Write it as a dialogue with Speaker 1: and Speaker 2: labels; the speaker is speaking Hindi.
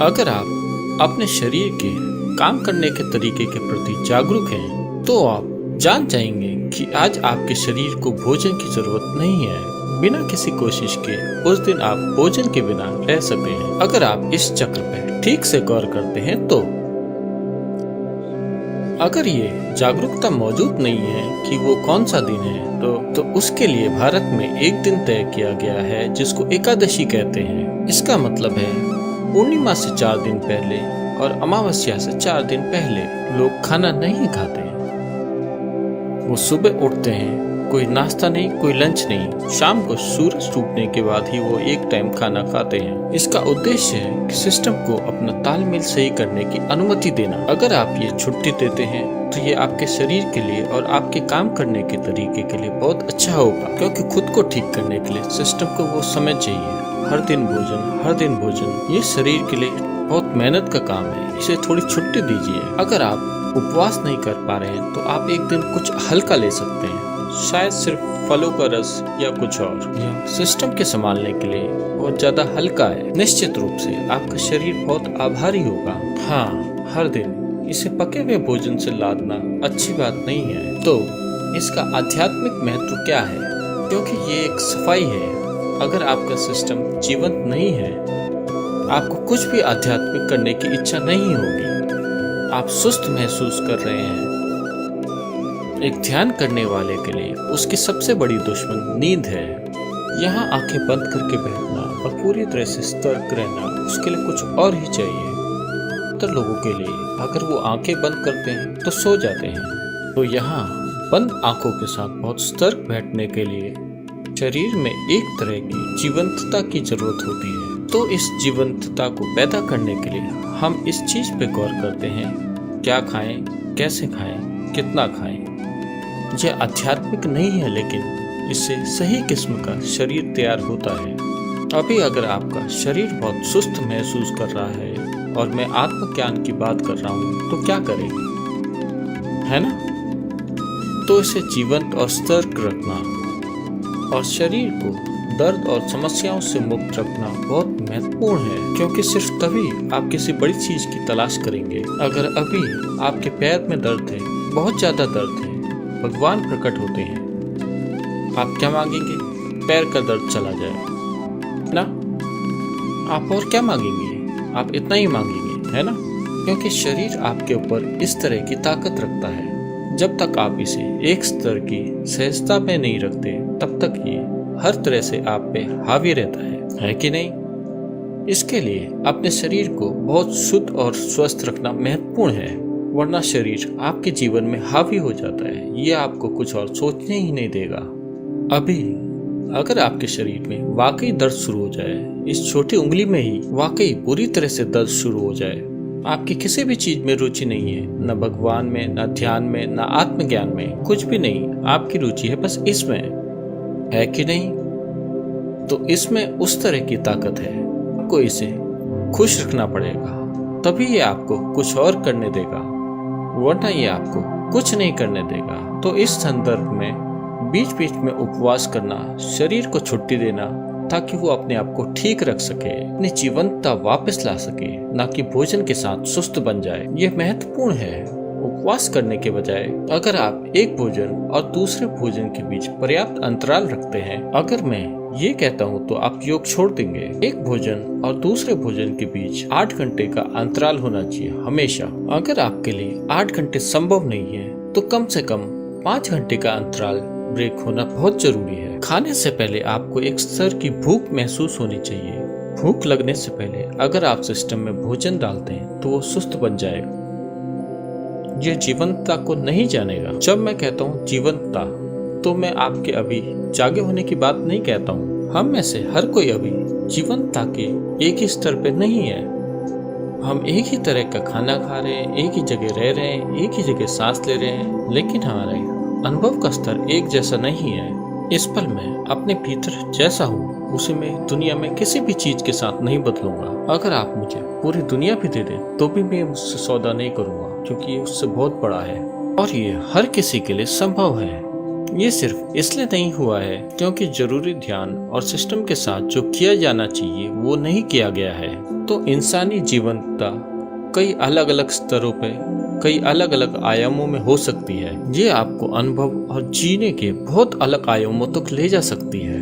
Speaker 1: अगर आप अपने शरीर के काम करने के तरीके के प्रति जागरूक हैं, तो आप जान जाएंगे कि आज आपके शरीर को भोजन की जरूरत नहीं है। बिना किसी कोशिश के उस दिन आप भोजन के बिना रह सकते हैं। अगर आप इस चक्र पर ठीक से गौर करते हैं तो अगर ये जागरूकता मौजूद नहीं है कि वो कौन सा दिन है, तो उसके लिए भारत में एक दिन तय किया गया है जिसको एकादशी कहते हैं। इसका मतलब है पूर्णिमा से 4 दिन पहले और अमावस्या से 4 दिन पहले लोग खाना नहीं खाते हैं। वो सुबह उठते हैं, कोई नाश्ता नहीं, कोई लंच नहीं, शाम को सूरज डूबने के बाद ही वो एक टाइम खाना खाते हैं। इसका उद्देश्य है कि सिस्टम को अपना तालमेल सही करने की अनुमति देना। अगर आप ये छुट्टी देते हैं तो ये आपके शरीर के लिए और आपके काम करने के तरीके के लिए बहुत अच्छा होगा, क्योंकि खुद को ठीक करने के लिए सिस्टम को वो समय चाहिए। हर दिन भोजन ये शरीर के लिए बहुत मेहनत का काम है। इसे थोड़ी छुट्टी दीजिए। अगर आप उपवास नहीं कर पा रहे हैं तो आप एक दिन कुछ हल्का ले सकते हैं, शायद सिर्फ फलों का रस या कुछ और। यह सिस्टम के संभालने के लिए बहुत ज्यादा हल्का है। निश्चित रूप से आपका शरीर बहुत आभारी होगा। हाँ, हर दिन इसे पके हुए भोजन से लादना अच्छी बात नहीं है। तो इसका आध्यात्मिक महत्व क्या है? क्योंकि ये एक सफाई है। अगर आपका सिस्टम जीवंत नहीं है, आपको कुछ भी आध्यात्मिक करने की इच्छा नहीं होगी। आप सुस्त महसूस कर रहे हैं। एक ध्यान करने वाले के लिए उसकी सबसे बड़ी दुश्मन नींद है। यहाँ आंखें बंद करके बैठना और पूरी तरह से सतर्क रहना उसके लिए कुछ और ही चाहिए। तो लोगों के लिए अगर वो आंखें बंद करते हैं तो सो जाते हैं। तो यहाँ बंद आंखों के साथ बहुत सतर्क बैठने के लिए शरीर में एक तरह की जीवंतता की जरूरत होती है। तो इस जीवंतता को पैदा करने के लिए हम इस चीज पे गौर करते हैं, क्या खाएं, कैसे खाएं, कितना खाएं। यह आध्यात्मिक नहीं है, लेकिन इससे सही किस्म का शरीर तैयार होता है। अभी अगर आपका शरीर बहुत सुस्त महसूस कर रहा है और मैं आत्मज्ञान की बात कर रहा हूँ, तो क्या करें, है ना? तो इसे जीवंत और सतर्क रखना और शरीर को दर्द और समस्याओं से मुक्त रखना बहुत महत्वपूर्ण है, क्योंकि सिर्फ तभी आप किसी बड़ी चीज की तलाश करेंगे। अगर अभी आपके पैर में दर्द है, बहुत ज्यादा दर्द है, भगवान प्रकट होते हैं, आप क्या मांगेंगे? पैर का दर्द चला जाए ना? आप और क्या मांगेंगे? आप इतना ही मांगेंगे, है ना? क्योंकि शरीर आपके ऊपर इस तरह की ताकत रखता है। जब तक आप इसे एक स्तर की सहजता में नहीं रखते, तब तक ये हर तरह से आप पे हावी रहता है कि नहीं? इसके लिए अपने शरीर को बहुत शुद्ध और स्वस्थ रखना महत्वपूर्ण है, वरना शरीर आपके जीवन में हावी हो जाता है। ये आपको कुछ और सोचने ही नहीं देगा। अभी अगर आपके शरीर में वाकई दर्द शुरू हो जाए, इस छोटी उंगली में ही वाकई बुरी तरह से दर्द शुरू हो जाए, आपकी किसी भी चीज में रुचि नहीं है, न भगवान में, न ध्यान में, न आत्मज्ञान में, कुछ भी नहीं, आपकी रुचि है बस इसमें, है कि नहीं? तो इसमें उस तरह की ताकत है, आपको इसे खुश रखना पड़ेगा, तभी ये आपको कुछ और करने देगा, वरना ये आपको कुछ नहीं करने देगा। तो इस संदर्भ में बीच बीच में उपवास करना, शरीर को छुट्टी देना, ताकि वो अपने आप को ठीक रख सके, अपनी जीवंतता वापस ला सके, ना कि भोजन के साथ सुस्त बन जाए। ये महत्वपूर्ण है। उपवास करने के बजाय अगर आप एक भोजन और दूसरे भोजन के बीच पर्याप्त अंतराल रखते हैं, अगर मैं ये कहता हूँ तो आप योग छोड़ देंगे। एक भोजन और दूसरे भोजन के बीच 8 घंटे का अंतराल होना चाहिए हमेशा। अगर आपके लिए 8 घंटे संभव नहीं है, तो कम से कम 5 घंटे का अंतराल ब्रेक होना बहुत जरूरी है। खाने से पहले आपको एक स्तर की भूख महसूस होनी चाहिए। भूख लगने से पहले अगर आप सिस्टम में भोजन डालते हैं तो वो सुस्त बन जाएगा, ये जीवंतता को नहीं जानेगा। जब मैं कहता हूँ जीवंतता, तो मैं आपके अभी जागे होने की बात नहीं कहता हूँ। हम में से हर कोई अभी जीवंतता के एक ही स्तर पे नहीं है। हम एक ही तरह का खाना खा रहे हैं, एक ही जगह रह रहे हैं, एक ही जगह सांस ले रहे हैं, लेकिन हमारे अनुभव का स्तर एक जैसा नहीं है। इस पल में अपने भीतर जैसा हूँ, उसे मैं दुनिया में किसी भी चीज के साथ नहीं बदलूंगा। अगर आप मुझे पूरी दुनिया भी दे दें तो भी मैं उससे सौदा नहीं करूंगा, क्योंकि ये उससे बहुत बड़ा है और ये हर किसी के लिए संभव है। ये सिर्फ इसलिए नहीं हुआ है क्योंकि जरूरी ध्यान और सिस्टम के साथ जो किया जाना चाहिए वो नहीं किया गया है। तो इंसानी जीवंतता कई अलग अलग स्तरों पे, कई अलग अलग आयामों में हो सकती है। ये आपको अनुभव और जीने के बहुत अलग आयामों तक ले जा सकती है।